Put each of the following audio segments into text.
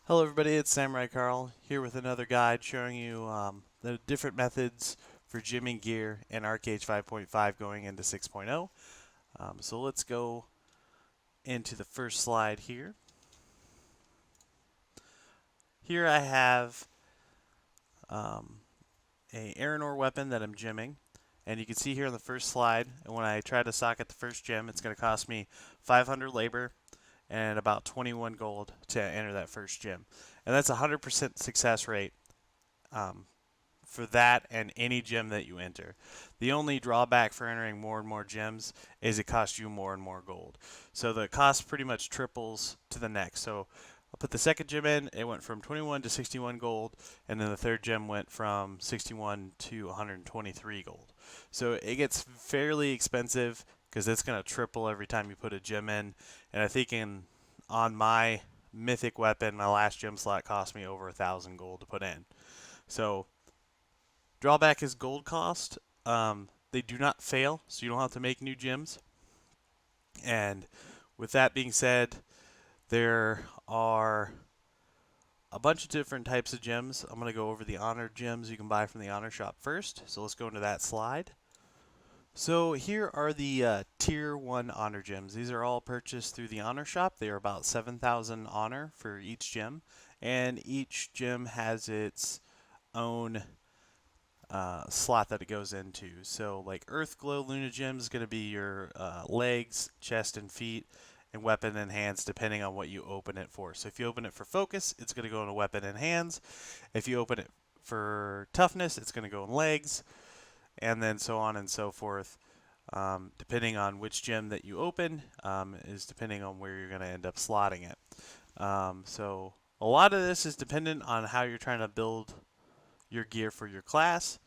Hello everybody, it's Samurai Carl here with another guide showing you the different methods for gymming gear in Archeage 5.5 going into 6.0. So let's go into the first slide here. Here I have a Aranor weapon that I'm gymming, and you can see here on the first slide, and when I try to socket the first gem, it's going to cost me 500 labor and about 21 gold to enter that first gem. And that's a 100% success rate for that and any gem that you enter. The only drawback for entering more and more gems is it costs you more and more gold. So the cost pretty much triples to the next. So I'll put the second gem in, it went from 21 to 61 gold, and then the third gem went from 61 to 123 gold. So it gets fairly expensive because it's going to triple every time you put a gem in. And I think on my mythic weapon, my last gem slot cost me over 1,000 gold to put in. So drawback is gold cost. They do not fail, so you don't have to make new gems. And with that being said, there are a bunch of different types of gems. I'm going to go over the honor gems you can buy from the honor shop first. So let's go into that slide. So here are the tier 1 honor gems. These are all purchased through the honor shop. They are about 7,000 honor for each gem, and each gem has its own slot that it goes into. So like Earth Glow Luna Gem is going to be your legs, chest, and feet, and weapon and hands depending on what you open it for. So if you open it for focus, it's going to go into weapon and hands. If you open it for toughness, it's going to go in legs, and then so on and so forth. Depending on which gem that you open is depending on where you're going to end up slotting it. So a lot of this is dependent on how you're trying to build your gear for your class.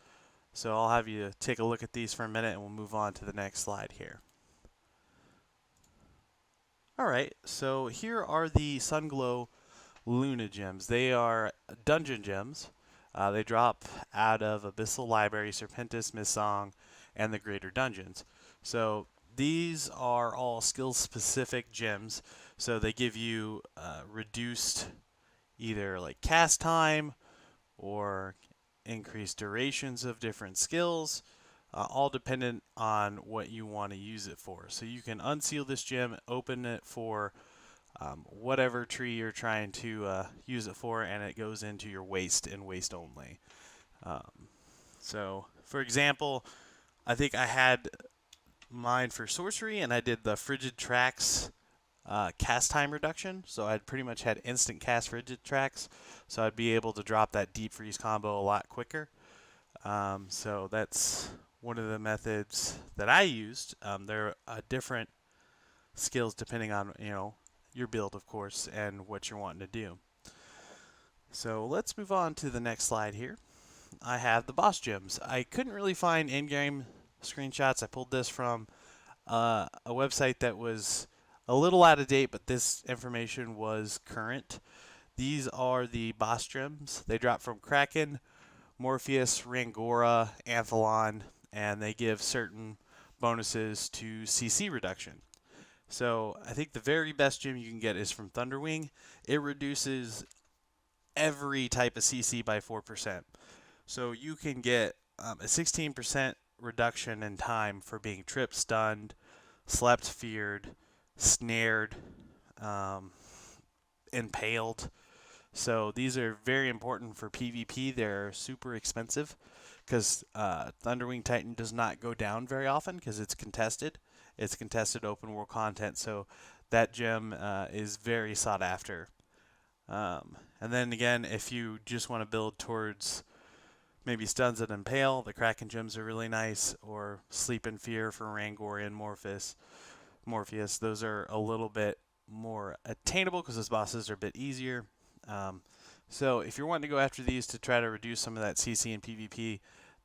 So I'll have you take a look at these for a minute and we'll move on to the next slide here. Alright, so here are the Sunglow Luna gems. They are dungeon gems. They drop out of Abyssal Library, Serpentis, Missong, and the Greater Dungeons. So these are all skill-specific gems. So they give you reduced either like cast time or increased durations of different skills, all dependent on what you want to use it for. So you can unseal this gem, open it for whatever tree you're trying to use it for, and it goes into your waste and waste only. So, for example, I think I had mine for sorcery, and I did the Frigid Tracks cast time reduction, so I'd pretty much had instant cast Frigid Tracks, so I'd be able to drop that deep freeze combo a lot quicker. So that's one of the methods that I used. There are different skills depending on your build, of course, and what you're wanting to do. So let's move on to the next slide here. I have the boss gems. I couldn't really find in-game screenshots. I pulled this from a website that was a little out of date, but this information was current. These are the boss gems. They drop from Kraken, Morpheus, Rangora, Anthelon, and they give certain bonuses to CC reduction. So I think the very best gem you can get is from Thunderwing. It reduces every type of CC by 4%. So you can get a 16% reduction in time for being tripped, stunned, slept, feared, snared, impaled. So these are very important for PvP. They're super expensive because Thunderwing Titan does not go down very often because it's contested. It's contested open world content, so that gem is very sought after. And then again, if you just want to build towards maybe stuns and impale, the Kraken gems are really nice, or Sleep and Fear for Rangor and Morpheus. Those are a little bit more attainable because those bosses are a bit easier. So if you're wanting to go after these to try to reduce some of that CC and PvP,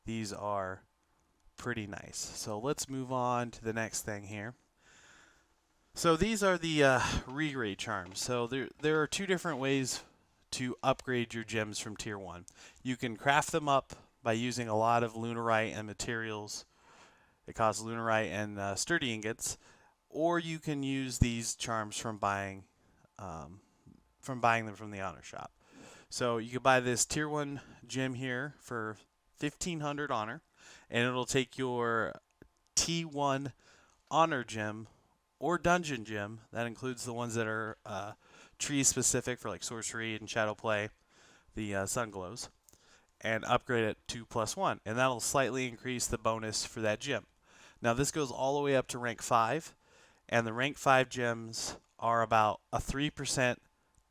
these are pretty nice. So let's move on to the next thing here. So these are the regrade charms. So there are two different ways to upgrade your gems from tier 1. You can craft them up by using a lot of lunarite and materials. It costs lunarite and sturdy ingots. Or you can use these charms from buying from buying them from the honor shop. So you could buy this tier 1 gem here for 1500 honor, and it'll take your T1 honor gem or dungeon gem, that includes the ones that are tree specific for like sorcery and shadow play, the Sunglows, and upgrade it to +1, and that'll slightly increase the bonus for that gem. Now this goes all the way up to rank 5, and the rank 5 gems are about a 3%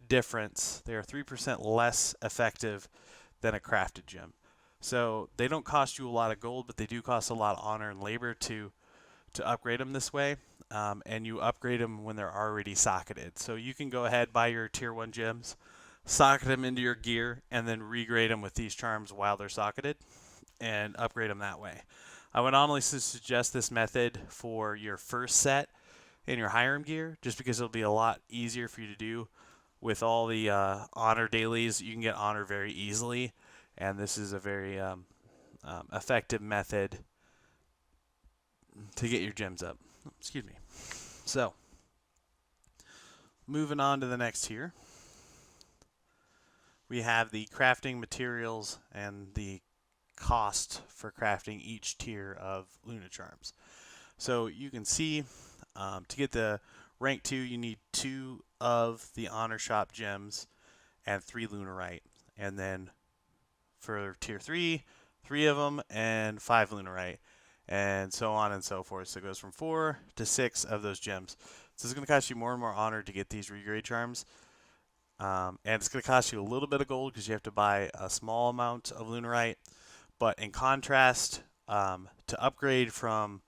difference. They are 3% less effective than a crafted gem. So they don't cost you a lot of gold, but they do cost a lot of honor and labor to upgrade them this way. And you upgrade them when they're already socketed. So you can go ahead, buy your tier 1 gems, socket them into your gear, and then regrade them with these charms while they're socketed and upgrade them that way. I would honestly suggest this method for your first set in your higher end gear, just because it'll be a lot easier for you to do. With all the honor dailies, you can get honor very easily, and this is a very effective method to get your gems up. Excuse me. So, moving on to the next tier, we have the crafting materials and the cost for crafting each tier of Luna Charms. So you can see to get the rank 2, you need 2 of the honor shop gems and 3 lunarite, and then for tier 3, 3 of them and 5 lunarite, and so on and so forth. So it goes from 4 to 6 of those gems. So it's going to cost you more and more honor to get these regrade charms, and it's going to cost you a little bit of gold because you have to buy a small amount of lunarite. But in contrast, to upgrade from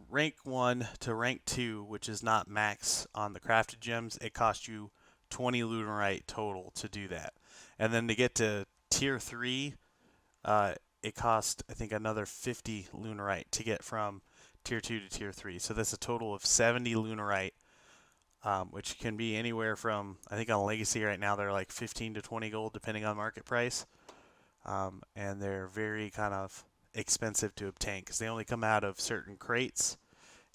rank 1 to rank 2, which is not max on the crafted gems, it costs you 20 lunarite total to do that. And then to get to tier 3, it costs, I think, another 50 lunarite to get from tier 2 to tier 3. So that's a total of 70 lunarite, which can be anywhere from, I think on Legacy right now, they're like 15 to 20 gold depending on market price. And they're very kind of expensive to obtain because they only come out of certain crates,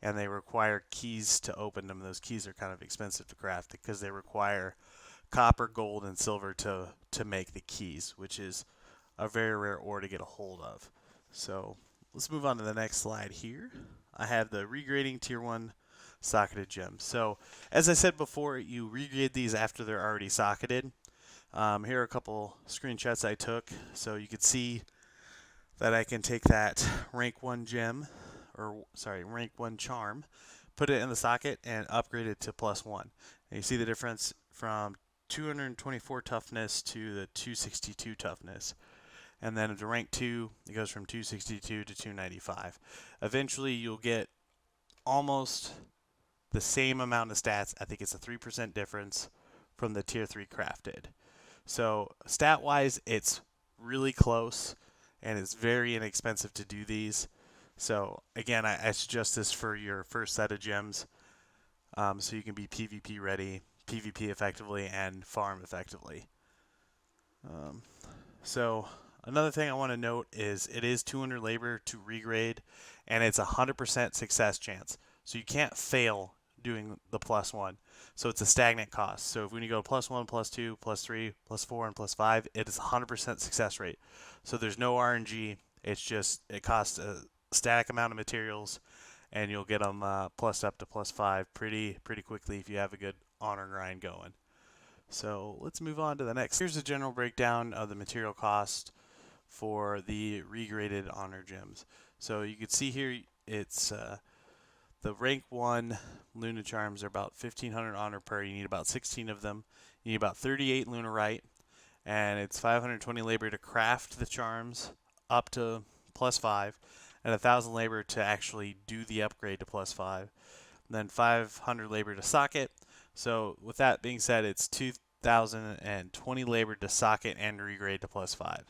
and they require keys to open them. Those keys are kind of expensive to craft because they require copper, gold, and silver to make the keys, which is a very rare ore to get a hold of. So let's move on to the next slide here. I have the regrading tier 1 socketed gems. So as I said before, you regrade these after they're already socketed. Here are a couple screenshots I took, so you can see that I can take that rank 1 gem, or sorry, rank 1 charm, put it in the socket, and upgrade it to +1. And you see the difference from 224 toughness to the 262 toughness. And then to rank 2, it goes from 262 to 295. Eventually, you'll get almost the same amount of stats. I think it's a 3% difference from the tier 3 crafted. So stat-wise, it's really close, and it's very inexpensive to do these. So again, I suggest this for your first set of gems, so you can be PvP ready, PvP effectively, and farm effectively. So another thing I want to note is it is 200 labor to regrade, and it's a 100% success chance. So you can't fail doing the +1. So it's a stagnant cost. So if when you go +1, +2, +3, +4, and +5, it is 100% success rate. So there's no RNG. It's just it costs a static amount of materials, and you'll get them plussed up to +5 pretty quickly if you have a good honor grind going. So let's move on to the next. Here's a general breakdown of the material cost for the regraded honor gems. So you can see here it's the rank 1 Luna Charms are about 1500 honor per. You need about 16 of them. You need about 38 lunarite, and it's 520 labor to craft the charms up to +5, and 1000 labor to actually do the upgrade to +5. And then 500 labor to socket. So with that being said, it's 2020 labor to socket and regrade to +5.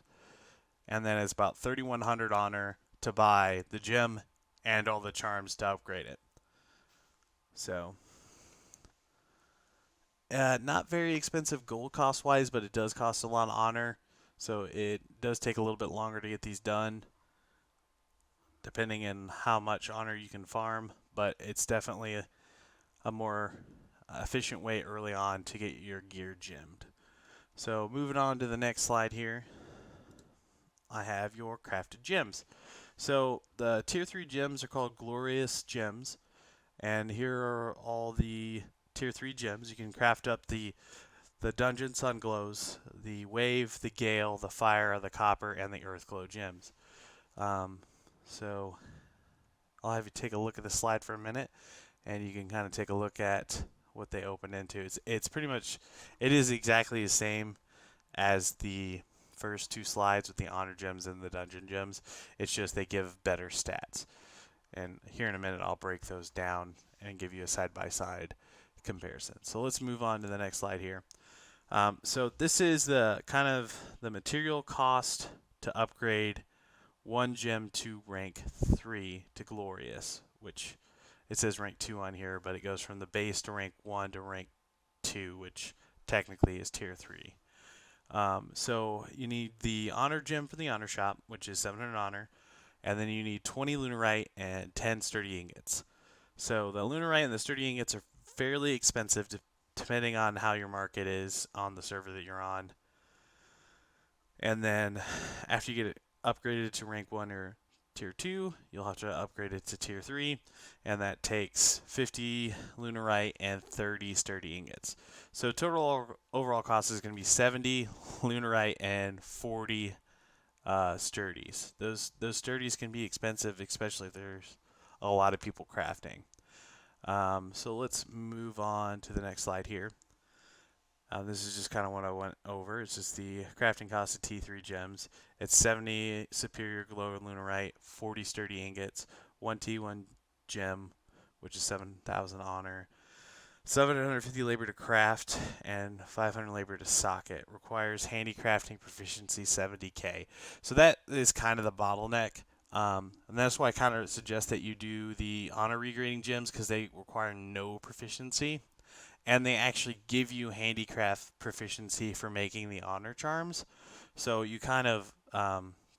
And then it's about 3100 honor to buy the gem and all the charms to upgrade it. So not very expensive gold cost wise, but it does cost a lot of honor, so it does take a little bit longer to get these done depending on how much honor you can farm, but it's definitely a more efficient way early on to get your gear gemmed. So moving on to the next slide here, I have your crafted gems. So the tier 3 gems are called glorious gems, and here are all the tier 3 gems. You can craft up the dungeon sunglows, the wave, the gale, the fire, the copper, and the earth glow gems. So I'll have you take a look at the slide for a minute, and you can kind of take a look at what they open into. It's pretty much, it is exactly the same as the first two slides with the honor gems and the dungeon gems. It's just they give better stats. And here in a minute, I'll break those down and give you a side-by-side comparison. So let's move on to the next slide here. So this is the kind of the material cost to upgrade one gem to rank 3 to glorious, which it says rank 2 on here, but it goes from the base to rank 1 to rank 2, which technically is tier 3. So you need the honor gem for the honor shop, which is 700 honor, and then you need 20 lunarite and 10 sturdy ingots. So the lunarite and the sturdy ingots are fairly expensive depending on how your market is on the server that you're on. And then after you get it upgraded to rank 1 or tier 2, you'll have to upgrade it to tier 3, and that takes 50 lunarite and 30 sturdy ingots. So total overall cost is going to be 70 lunarite and 40 sturdies. Those sturdies can be expensive, especially if there's a lot of people crafting. So let's move on to the next slide here. This is just kind of what I went over. It's just the crafting cost of T3 gems. It's 70 superior glow lunarite, 40 sturdy ingots, 1 T1 gem, which is 7,000 honor, 750 labor to craft, and 500 labor to socket. Requires handicrafting proficiency 70k. So that is kind of the bottleneck. And that's why I kind of suggest that you do the honor regrading gems, because they require no proficiency. And they actually give you handicraft proficiency for making the honor charms. So you kind of,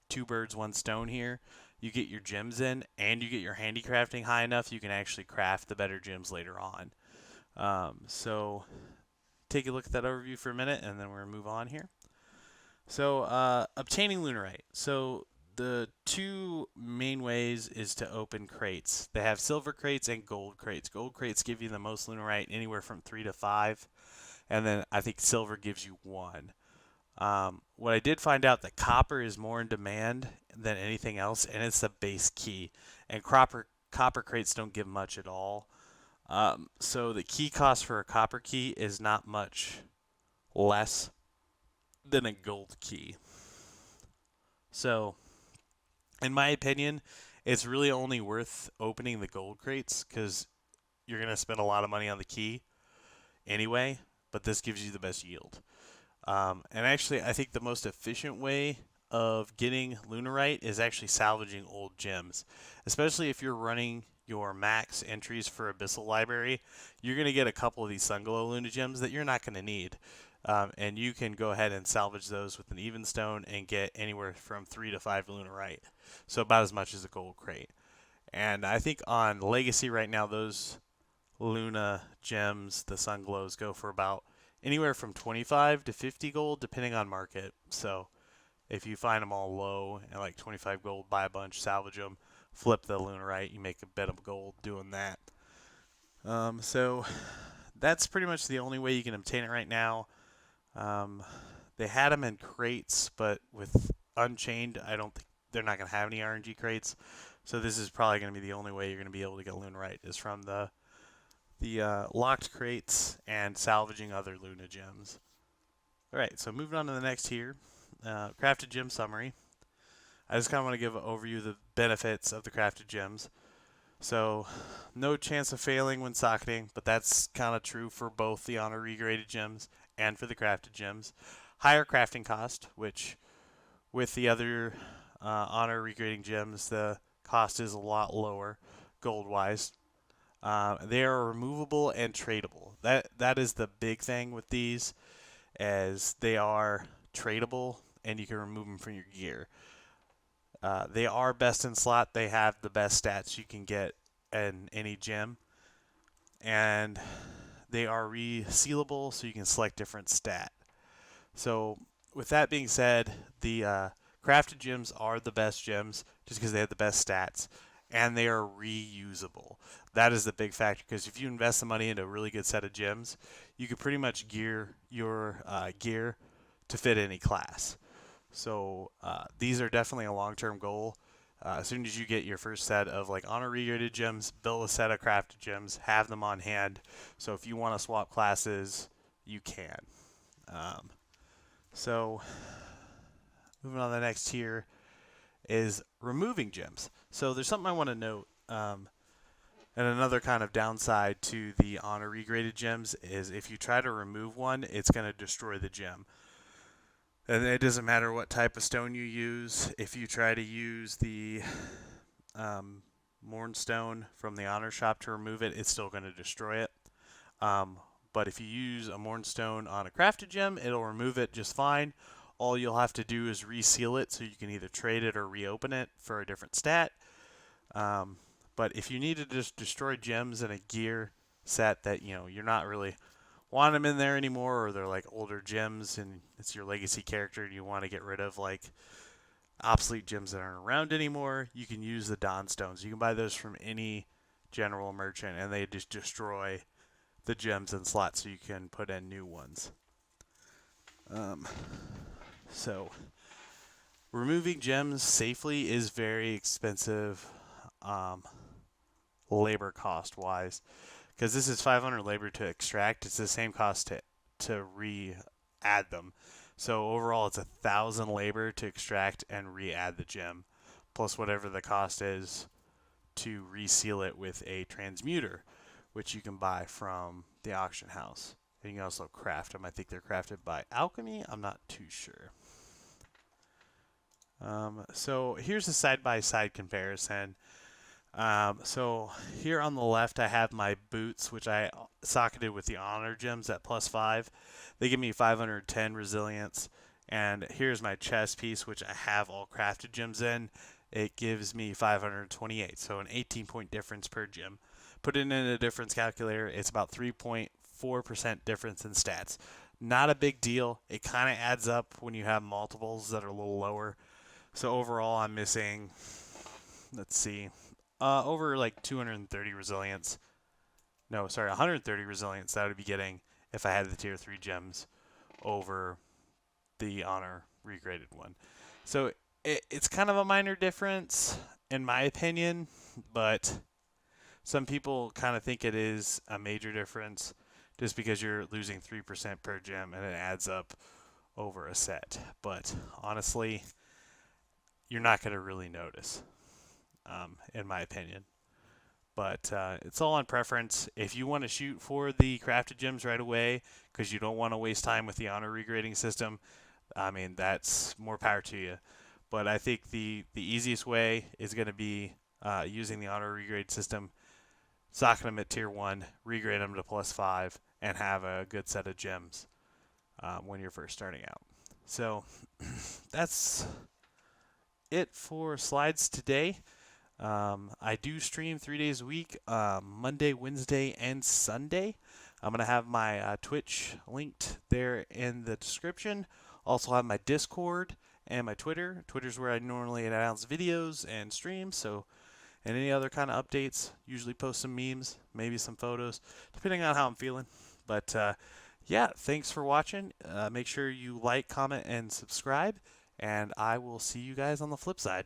two birds, one stone here. You get your gems in, and you get your handicrafting high enough you can actually craft the better gems later on. So take a look at that overview for a minute, and then we're going to move on here. So obtaining lunarite. So the two main ways is to open crates. They have silver crates and gold crates. Gold crates give you the most lunarite, anywhere from 3 to 5, and then I think silver gives you 1. What I did find out that copper is more in demand than anything else, and it's the base key. And copper crates don't give much at all. So the key cost for a copper key is not much less than a gold key. So in my opinion, it's really only worth opening the gold crates because you're going to spend a lot of money on the key anyway, but this gives you the best yield. And actually, I think the most efficient way of getting lunarite is actually salvaging old gems, especially if you're running your max entries for Abyssal Library. You're going to get a couple of these Sunglow Luna gems that you're not going to need. And you can go ahead and salvage those with an even stone and get anywhere from 3 to 5 lunarite. So about as much as a gold crate. And I think on Legacy right now, those Luna gems, the Sunglows, go for about anywhere from 25 to 50 gold, depending on market. So if you find them all low and like 25 gold, buy a bunch, salvage them, flip the lunarite, you make a bit of gold doing that. So that's pretty much the only way you can obtain it right now. They had them in crates, but with Unchained, I don't think they're not going to have any RNG crates. So this is probably going to be the only way you're going to be able to get lunarite is from the locked crates and salvaging other Luna gems. Alright, so moving on to the next here. Crafted gem summary. I just kind of want to give an overview of the benefits of the crafted gems. So, no chance of failing when socketing, but that's kind of true for both the honor regraded gems and for the crafted gems. Higher crafting cost, which with the other honor regrading gems, the cost is a lot lower gold-wise. They are removable and tradable. That is the big thing with these, as they are tradable and you can remove them from your gear. They are best in slot. They have the best stats you can get in any gem, and they are resealable, so you can select different stat. So with that being said, the crafted gems are the best gems just because they have the best stats, and they are reusable. That is the big factor, because if you invest the money into a really good set of gems, you could pretty much gear your gear to fit any class. So these are definitely a long-term goal. As soon as you get your first set of like honor regraded gems, build a set of crafted gems, have them on hand. So if you want to swap classes, you can. So moving on to the next tier is removing gems. So there's something I want to note. And another kind of downside to the honor regraded gems is if you try to remove one, it's going to destroy the gem. And it doesn't matter what type of stone you use. If you try to use the Mournstone from the honor shop to remove it, it's still going to destroy it. But if you use a Mournstone on a crafted gem, it'll remove it just fine. All you'll have to do is reseal it, so you can either trade it or reopen it for a different stat. But if you need to just destroy gems in a gear set that you're not really want them in there anymore, or they're like older gems and it's your legacy character and you want to get rid of like obsolete gems that aren't around anymore, you can use the Dawnstones. You can buy those from any general merchant and they just destroy the gems in slots, so you can put in new ones. So removing gems safely is very expensive, labor cost wise, because this is 500 labor to extract. It's the same cost to re-add them. So overall, it's 1,000 labor to extract and re-add the gem, plus whatever the cost is to reseal it with a transmuter, which you can buy from the auction house. And you can also craft them. I think they're crafted by alchemy. I'm not too sure. So here's a side-by-side comparison. So here on the left, I have my boots, which I socketed with the honor gems at +5. They give me 510 resilience. And here's my chest piece, which I have all crafted gems in. It gives me 528, so an 18-point difference per gem. Put it in a difference calculator, it's about 3.4% difference in stats. Not a big deal. It kind of adds up when you have multiples that are a little lower. So overall, I'm missing, let's see, over like 230 resilience. No, sorry, 130 resilience that I would be getting if I had the tier 3 gems over the honor regraded one. So it's kind of a minor difference in my opinion, but some people kind of think it is a major difference just because you're losing 3% per gem and it adds up over a set. But honestly, you're not going to really notice, in my opinion. But it's all on preference. If you want to shoot for the crafted gems right away because you don't want to waste time with the honor regrading system, I mean, that's more power to you. But I think the easiest way is going to be using the honor regrade system, socket them at tier 1, regrade them to +5, and have a good set of gems when you're first starting out. So that's it for slides today. I do stream 3 days a week, Monday, Wednesday, and Sunday. I'm going to have my Twitch linked there in the description. Also have my Discord and my Twitter. Twitter's where I normally announce videos and streams, so and any other kind of updates. Usually post some memes, maybe some photos, depending on how I'm feeling. But yeah, thanks for watching. Make sure you like, comment, and subscribe, and I will see you guys on the flip side.